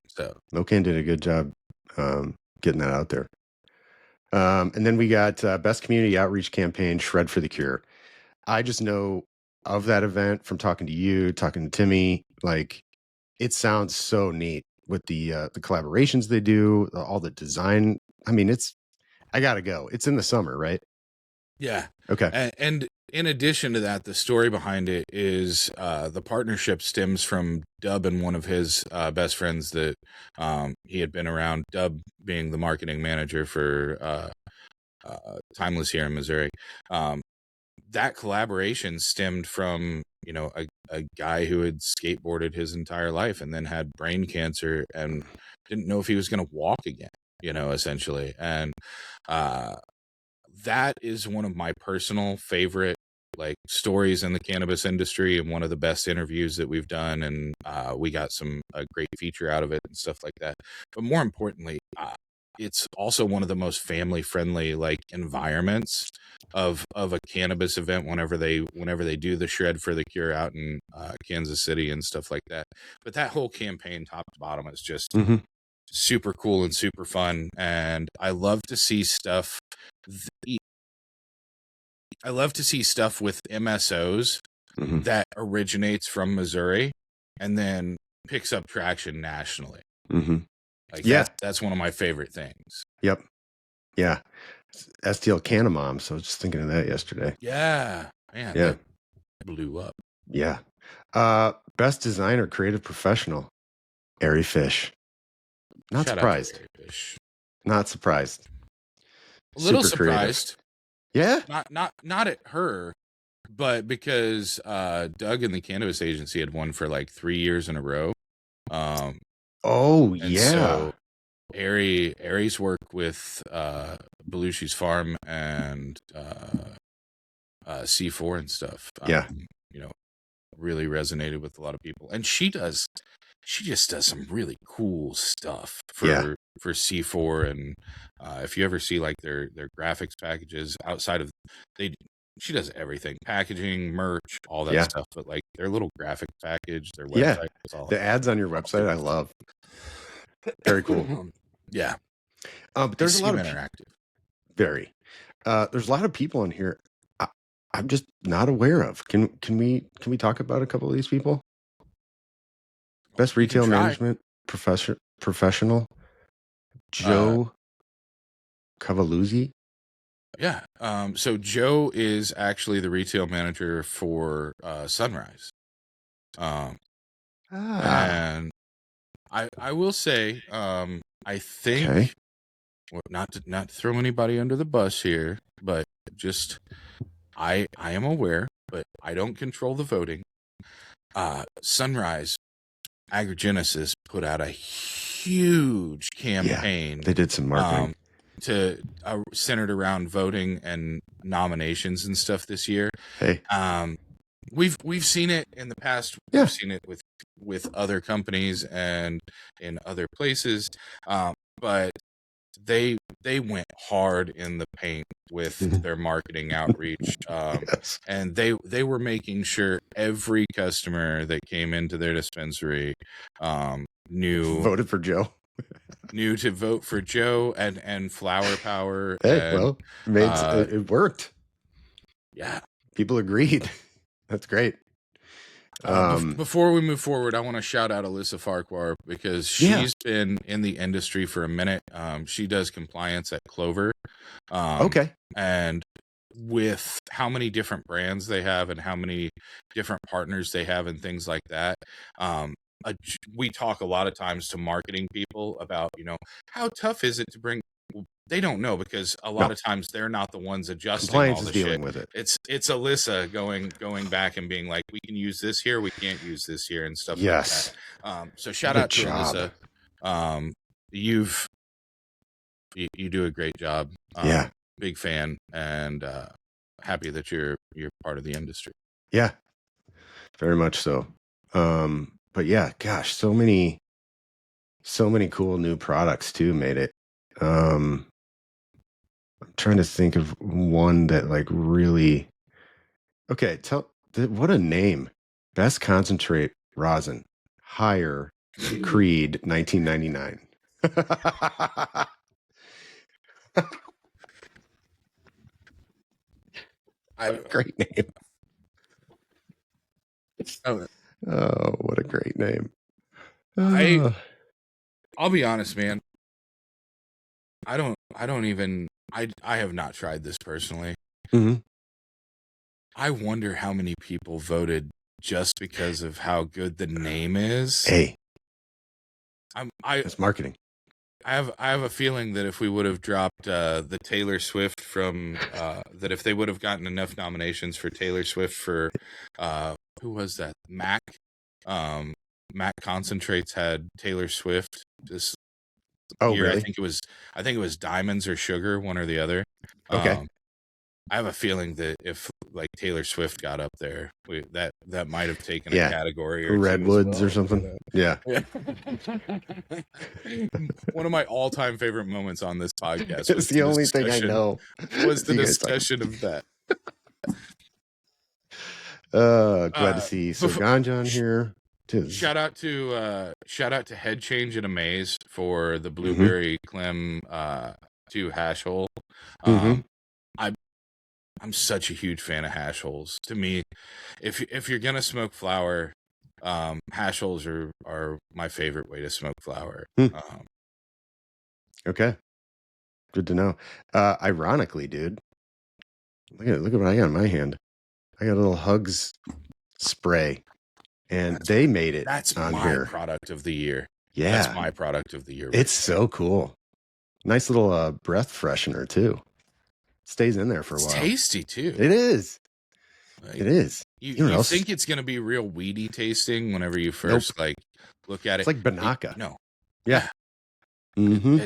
So Mocan did a good job getting that out there. And then we got best community outreach campaign, Shred for the Cure. I just know of that event from talking to you, talking to Timmy. Like, it sounds so neat with the collaborations they do, all the design. I mean, I gotta go. It's in the summer, right? yeah. Okay. And in addition to that, the story behind it is the partnership stems from Dub and one of his best friends that he had been around. Dub being the marketing manager for Timeless here in Missouri. That collaboration stemmed from, a guy who had skateboarded his entire life and then had brain cancer and didn't know if he was going to walk again, essentially. And that is one of my personal favorite stories in the cannabis industry and one of the best interviews that we've done. And we got a great feature out of it and stuff like that. But more importantly, it's also one of the most family friendly environments of a cannabis event whenever they do the Shred for the Cure out in Kansas City and stuff like that. But that whole campaign top to bottom is just super cool and super fun. And I love to see stuff. I love to see stuff with MSOs that originates from Missouri and then picks up traction nationally. That's one of my favorite things. Yep. Yeah. STL Canamom. So I was just thinking of that yesterday. Yeah. Man, yeah. That blew up. Yeah. Best designer, creative professional, Airy Fish. Not surprised. Not surprised. A little surprised. Yeah. Not at her, but because Doug and the Cannabis Agency had won for 3 years in a row. Oh, yeah. So Aries work with Belushi's Farm and C4 and stuff. Really resonated with a lot of people. And she just does some really cool stuff for C4. And if you ever see their graphics packages outside of she does everything, packaging, merch, all that stuff. But their little graphic package, their website, the ads on your website, I love. Very cool. Yeah. But there's a lot of interactive. Very. There's a lot of people in here I'm just not aware of. Can we talk about a couple of these people? Best We can retail try. management professional, Joe Cavaluzzi. Yeah. So Joe is actually the retail manager for Sunrise. And I will say, I think, Okay. well, not to throw anybody under the bus here, but just I am aware, but I don't control the voting. Sunrise Agrigenesis put out a huge campaign. They did some marketing centered around voting and nominations and stuff this year. Hey. We've seen it in the past. Yeah. We've seen it with other companies and in other places. But they went hard in the paint with their marketing outreach. Yes. And they were making sure every customer that came into their dispensary voted for Joe. Knew to vote for Joe and Flower Power. Hey, and, it worked. Yeah. People agreed. That's great. Before we move forward, I want to shout out Alyssa Farquhar because she's been in the industry for a minute. She does compliance at Clover. Okay. And with how many different brands they have and how many different partners they have and things like that, we talk a lot of times to marketing people about, how tough is it to bring. They don't know because a lot of times they're not the ones adjusting compliance all the is dealing shit. with it. It's Alyssa going back and being like, we can use this here, we can't use this here, and stuff like that. So shout out to Alyssa. You do a great job. Big fan and happy that you're part of the industry. Yeah, very much so. But yeah, gosh, so many cool new products too made it. I'm trying to think of one that like really. Okay, what a name! Best concentrate rosin, Higher Creed, 1999. Great name. Oh, what a great name. I'll be honest, man. I have not tried this personally. Mm-hmm. I wonder how many people voted just because of how good the name is. Hey, it's marketing. I have a feeling that if we would have dropped the Taylor Swift from that if they would have gotten enough nominations for Taylor Swift for who was that? Mac Concentrates had Taylor Swift this year. Really? I think it was Diamonds or Sugar, one or the other. Okay. I have a feeling that if like Taylor Swift got up there, that might have taken a category or Redwoods or something. Yeah. One of my all-time favorite moments on this podcast. It's the only thing I know. Was the discussion of that. Glad to see Ganja on here. Shout out to Head Change and Amaze for the Blueberry Clem 2 hash hole. I'm such a huge fan of hash holes. To me, if you're gonna smoke flower, hash holes are my favorite way to smoke flower. Okay, good to know. Ironically, dude, look at what I got in my hand. I got a little Hugs spray, and they made it. That's on my here. product of the year. Yeah, that's my product of the year. It's so cool. Nice little breath freshener too. Stays in there for a while. It's tasty too. It is. Like, it is. You think it's gonna be real weedy tasting whenever you first like look at it. It's like Banaka. No. Yeah. Mm-hmm.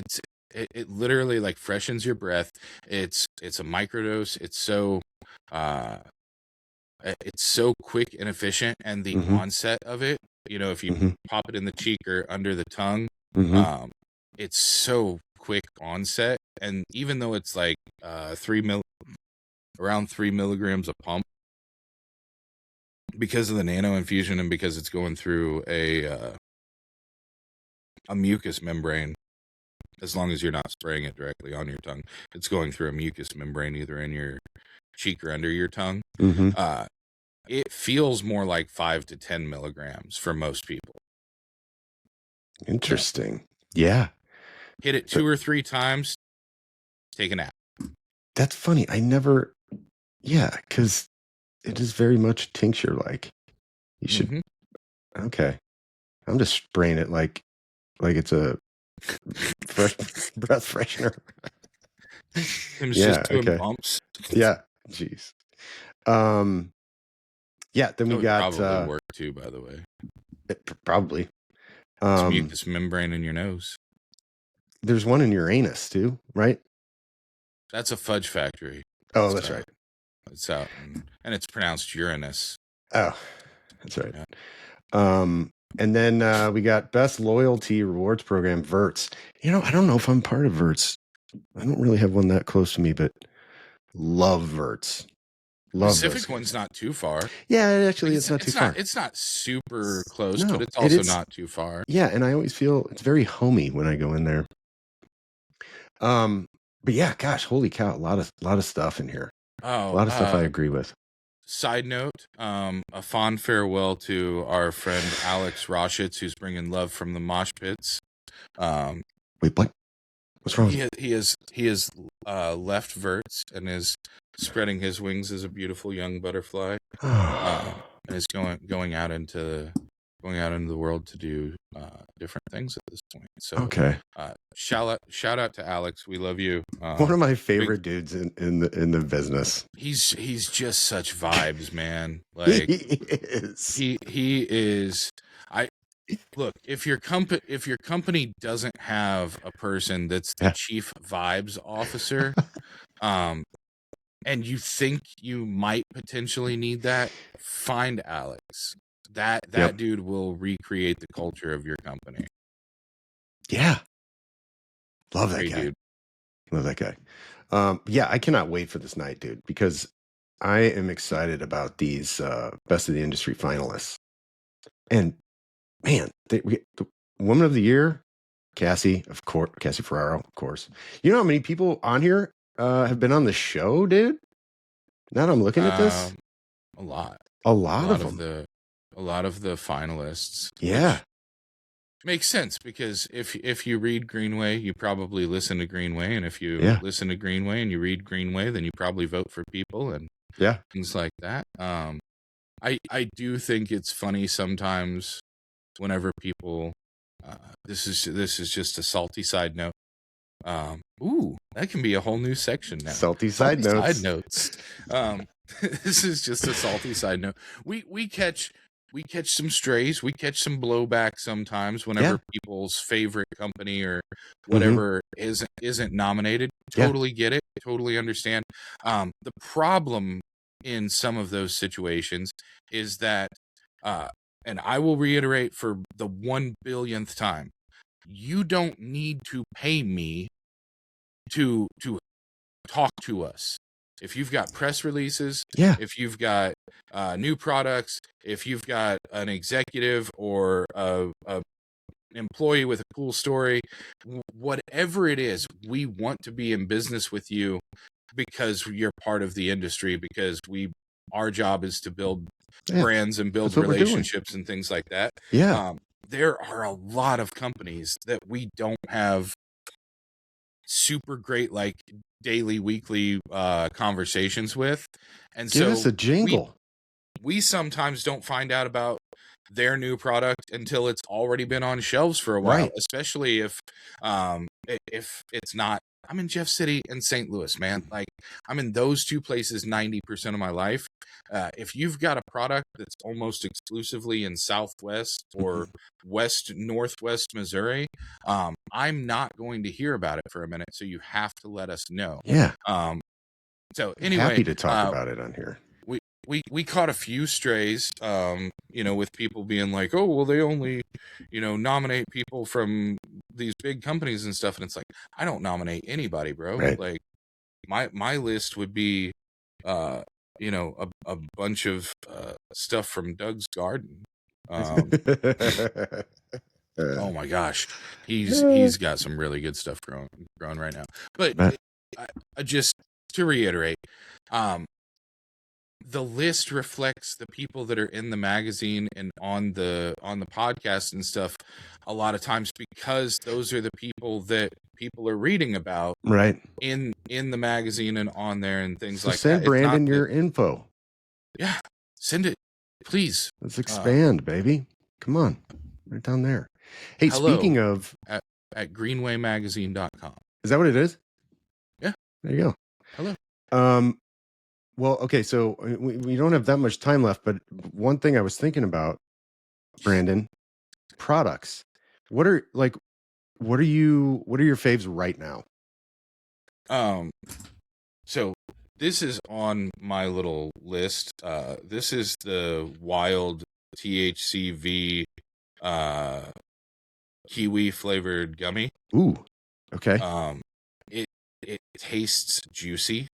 It literally like freshens your breath. It's a microdose. It's so quick and efficient, and the onset of it. If you pop it in the cheek or under the tongue, it's so quick onset. And even though it's like around 3 milligrams a pump, because of the nano infusion and because it's going through a mucous membrane, as long as you're not spraying it directly on your tongue. It's going through a mucous membrane either in your cheek or under your tongue. Mm-hmm. It feels more like 5 to 10 milligrams for most people. Interesting. Yeah. Hit it 2 or 3 times, take a nap. That's funny. I never, yeah, because it is very much tincture-like. You should, okay. I'm just spraying it like it's a fresh breath freshener. Tim's just doing bumps. Yeah. Jeez. Yeah, then we got probably work too, by the way. Probably. It's mucous membrane in your nose. There's one in your anus too, right? That's a fudge factory. Oh, that's right. It's out, and it's pronounced Uranus. Oh, that's right. Yeah. And then we got best loyalty rewards program, Verts. You know, I don't know if I'm part of Verts. I don't really have one that close to me, but love Verts. Love Pacific one's not too far. Yeah, actually, it's not too far. It's not super close, but it's also not too far. Yeah, and I always feel it's very homey when I go in there. But yeah, gosh, holy cow, a lot of stuff in here. Oh, a lot of stuff I agree with. Side note, a fond farewell to our friend Alex Roshitz, who's bringing love from the mosh pits. Wait, what? What's wrong? He has left Verts and is spreading his wings as a beautiful young butterfly, and is going out into the world to do different things at this point. So okay, shout out to Alex. We love you. One of my favorite dudes in the business. He's just such vibes, man. Like he is. Look, if your company doesn't have a person that's the chief vibes officer, and you think you might potentially need that, find Alex. That dude will recreate the culture of your company. Yeah. Love that Great guy. Dude. Love that guy. Yeah, I cannot wait for this night, dude, because I am excited about these best of the industry finalists. And man, the woman of the year, Cassie Ferraro, of course. You know how many people on here have been on the show, dude? Now that I'm looking at this, a lot of them. A lot of the finalists. Yeah. Makes sense, because if you read Greenway, you probably listen to Greenway, and if you listen to Greenway and you read Greenway, then you probably vote for people and things like that. I do think it's funny sometimes whenever people this is just a salty side note. That can be a whole new section now. Salty side notes. This is just a salty side note. We catch some strays. We catch some blowback sometimes whenever people's favorite company or whatever isn't nominated. Totally get it. Totally understand. The problem in some of those situations is that, and I will reiterate for the 1 billionth time, you don't need to pay me to talk to us. If you've got press releases, if you've got new products, if you've got an executive or a employee with a cool story, whatever it is, we want to be in business with you because you're part of the industry, because our job is to build brands and build relationships and things like that. There are a lot of companies that we don't have super great like daily, weekly conversations with, and give us a jingle. We sometimes don't find out about their new product until it's already been on shelves for a while, especially if it's not. I'm in Jeff City and St. Louis, man. Like, I'm in those two places 90% of my life. If you've got a product that's almost exclusively in Southwest or Northwest Missouri, I'm not going to hear about it for a minute. So you have to let us know. So anyway, happy to talk about it on here. We caught a few strays, with people being like, oh, well, they only, nominate people from these big companies and stuff. And it's like, I don't nominate anybody, bro. Like my list would be, a bunch of stuff from Doug's garden. Oh my gosh, he's got some really good stuff growing right now. But I just to reiterate, the list reflects the people that are in the magazine and on the podcast and stuff. A lot of times, because those are the people that people are reading about, right, in the magazine and on there and things so like send that. Brandon your info. Yeah, send it, please. Let's expand, baby. Come on, right down there. Hey, Hello, speaking of, at greenwaymagazine.com. Is that what it is? Yeah. There you go. Hello. Well, okay, so we don't have that much time left, but one thing I was thinking about, Brandon, products. What are your faves right now? So this is on my little list. This is the wild THCV kiwi flavored gummy. Ooh, okay. It tastes juicy.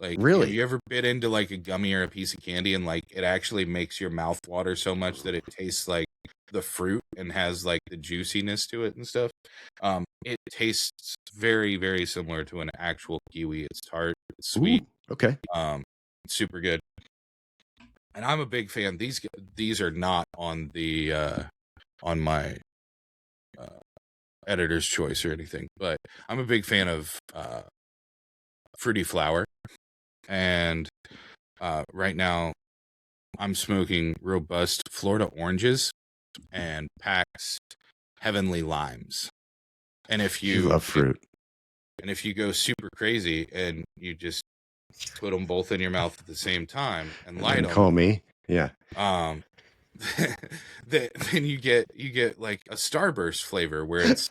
Like, really? Have you ever bit into like a gummy or a piece of candy and like it actually makes your mouth water so much that it tastes like the fruit and has like the juiciness to it and stuff? It tastes very, very similar to an actual kiwi. It's tart, it's sweet. Ooh, okay. It's super good. And I'm a big fan. These are not on the on my editor's choice or anything, but I'm a big fan of fruity flower. And right now I'm smoking robust Florida oranges and PAX heavenly limes. And if you love fruit, and if you go super crazy and you just put them both in your mouth at the same time and light them, call me. Yeah. Then you get like a Starburst flavor where it's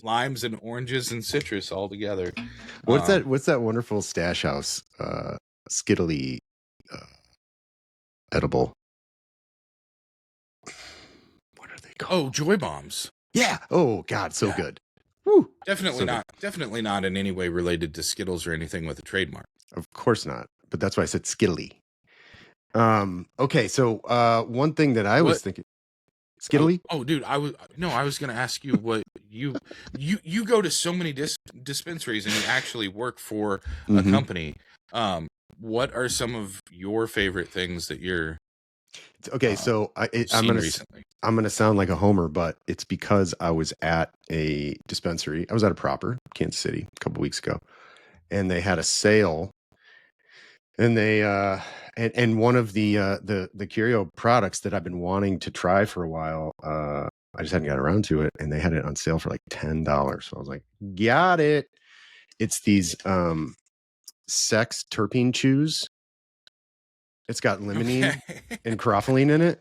limes and oranges and citrus all together. What's that wonderful Stash House Skittly edible? What are they called? Oh, Joy Bombs. Yeah. Oh God, so good. Woo. Definitely not in any way related to Skittles or anything with a trademark. Of course not. But that's why I said Skittly. Okay, so one thing that I was thinking, Skittly. Oh, dude, I was going to ask you what you go to so many dispensaries and you actually work for a company. What are some of your favorite things that you're so I'm gonna sound like a homer, but it's because I was at a dispensary. I was at a proper Kansas City a couple weeks ago, and they had a sale. And they and one of the curio products that I've been wanting to try for a while, I just hadn't got around to it, and they had it on sale for like $10. So I was like, got it. It's these sex terpene chews. It's got limonene and croffeline in it,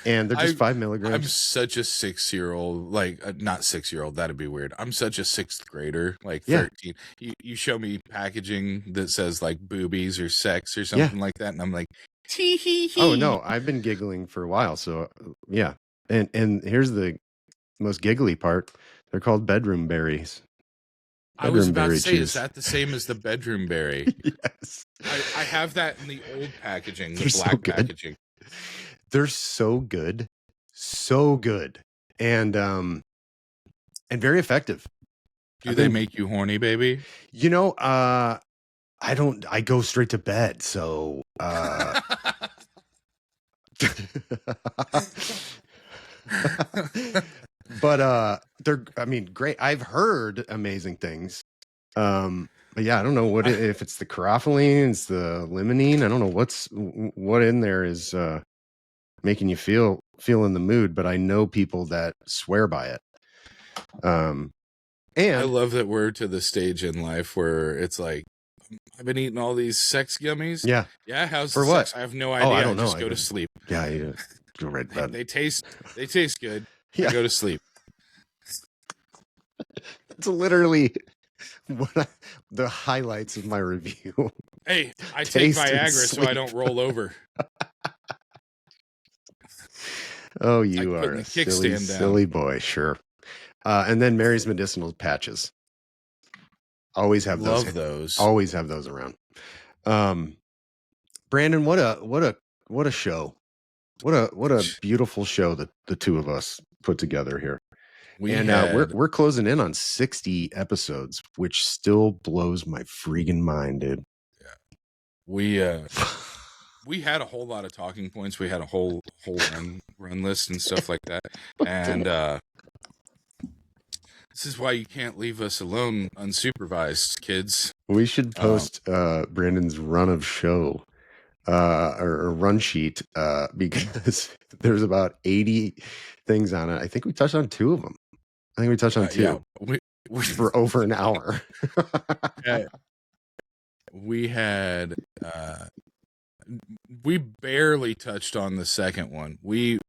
and they're just 5 milligrams. I'm such a 6-year-old, like not 6-year-old. That'd be weird. I'm such a 6th grader, like 13. You show me packaging that says like boobies or sex or something like that, and I'm like, tee hee hee. Oh no, I've been giggling for a while. So yeah, and here's the most giggly part. They're called bedroom berries. I was about to say, is that the same as the bedroom berry? Yes. I have that in the old packaging, They're the black packaging. They're so good. So good. And very effective. Do they make you horny, baby? You know, I go straight to bed, so but they're great. I've heard amazing things. But yeah, I don't know if it's the croffeline, it's the limonene. I don't know what in there is making you feel in the mood, but I know people that swear by it. And I love that we're to the stage in life where it's like, I've been eating all these sex gummies. Yeah. How's for the what? Sex? I have no idea. I don't know. Just go to sleep. Yeah, you go right to bed. They taste good. Yeah. I go to sleep. That's literally the highlights of my review. Hey, I take Viagra so I don't roll over. Oh, you are a silly boy. Sure. And then Mary's medicinal patches. Always have those. Love those. Always have those around. Brandon, what a show. What a beautiful show that the two of us put together here. And we're closing in on 60 episodes, which still blows my freaking mind, dude. we had a whole lot of talking points. We had a whole run list and stuff like that. And this is why you can't leave us alone unsupervised, kids. We should post Brandon's run of show or run sheet because there's about 80 things on it. I think we touched on 2 of them. I think we touched on 2 yeah, we for over an hour. We had we barely touched on the second one. We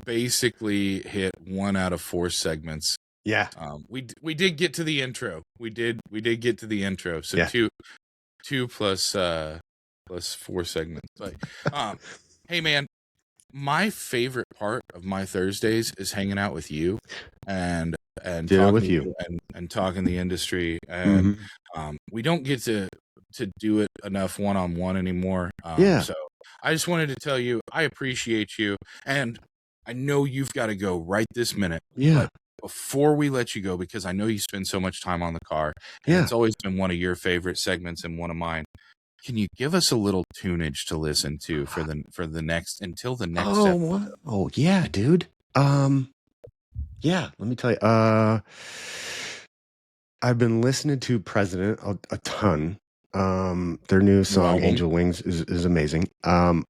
basically hit 1 out of 4 segments. Yeah. We did get to the intro. We did get to the intro. So yeah. 2 plus 4 segments. But hey man, my favorite part of my Thursdays is hanging out with you and talking with you and talking the industry. And we don't get to do it enough one-on-one anymore. So I just wanted to tell you I appreciate you, and I know you've got to go right this minute. But before we let you go, because I know you spend so much time on the car, and it's always been one of your favorite segments and one of mine. Can you give us a little tunage to listen to for the next until the next episode? Oh yeah, dude. Yeah, let me tell you. I've been listening to President a ton. Their new song Angel Wings is amazing. I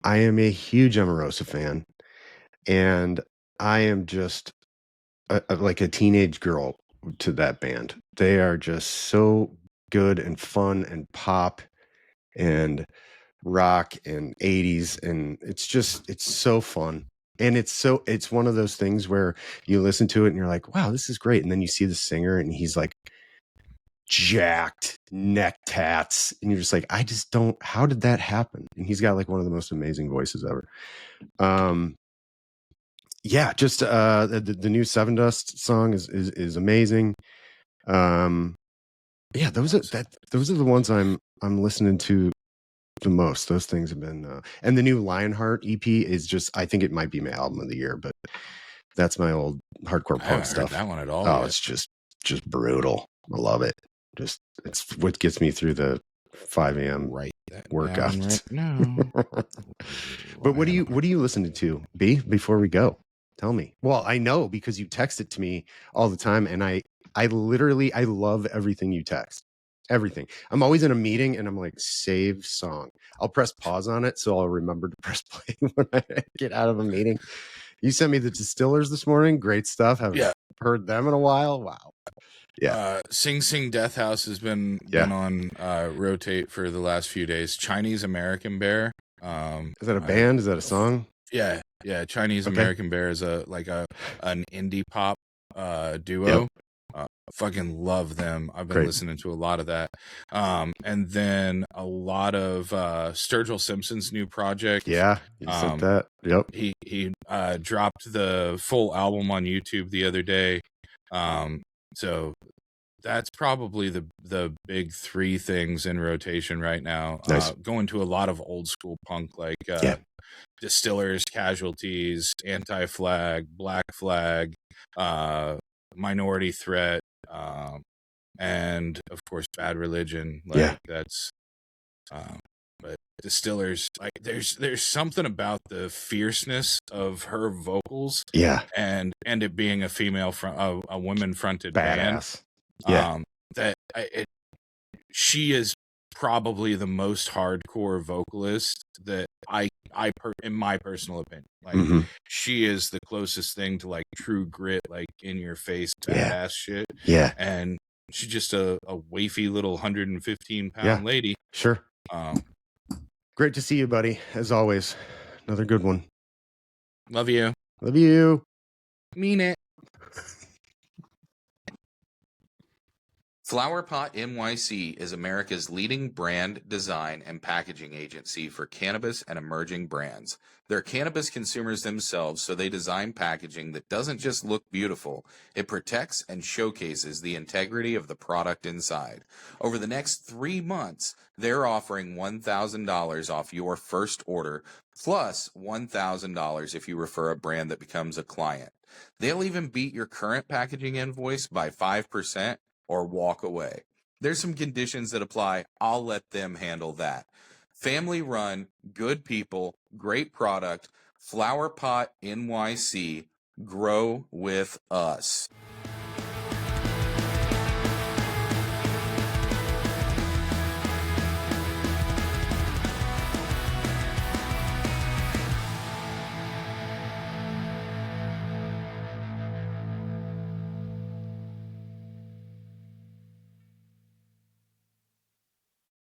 am a huge Omarosa fan, and I am just like a teenage girl to that band. They are just so good and fun and pop and rock and 80s, and it's so fun. And it's one of those things where you listen to it and you're like, wow, this is great. And then you see the singer and he's like jacked, neck tats, and you're just like, how did that happen? And he's got like one of the most amazing voices ever. Yeah, just the new Seven Dust song is amazing. Yeah, those are the ones I'm listening to the most. Those things have been and the new Lionheart EP is just, I think it might be my album of the year, but that's my old hardcore punk stuff. Heard that one at all? Oh, it's just brutal. I love it. Just it's what gets me through the 5 a.m. workouts. But what are you listening to, B, before we go? Tell me. Well, I know because you text it to me all the time, and I love everything you text. Everything. I'm always in a meeting and I'm like, save song. I'll press pause on it so I'll remember to press play when I get out of a meeting. You sent me the Distillers this morning. Great stuff. Haven't heard them in a while. Wow. Yeah. Sing Sing Death House has been on rotate for the last few days. Chinese American Bear. Is that a band? Is that a song? Yeah. Chinese American Bear is an indie pop duo. Fucking love them. I've been listening to a lot of that. And then a lot of Sturgill Simpson's new project. Yeah, you said that. Yep. He dropped the full album on YouTube the other day. So that's probably the big 3 things in rotation right now. Nice. Going to a lot of old school punk like Distillers, Casualties, Anti-Flag, Black Flag, Minority Threat, and of course Bad Religion. That's but Distillers, like there's something about the fierceness of her vocals, and it being a female a women fronted band, she is probably the most hardcore vocalist that in my personal opinion, like she is the closest thing to like true grit, like in your face badass shit. And she's just a wafy little 115-pound lady. Sure. Great to see you, buddy, as always. Another good one. Love you. Mean it. Flowerpot NYC is America's leading brand design and packaging agency for cannabis and emerging brands. They're cannabis consumers themselves, so they design packaging that doesn't just look beautiful. It protects and showcases the integrity of the product inside. Over the next 3 months, they're offering $1,000 off your first order, plus $1,000 if you refer a brand that becomes a client. They'll even beat your current packaging invoice by 5%. Or walk away. There's some conditions that apply. I'll let them handle that. Family run, good people, great product, Flowerpot NYC, grow with us.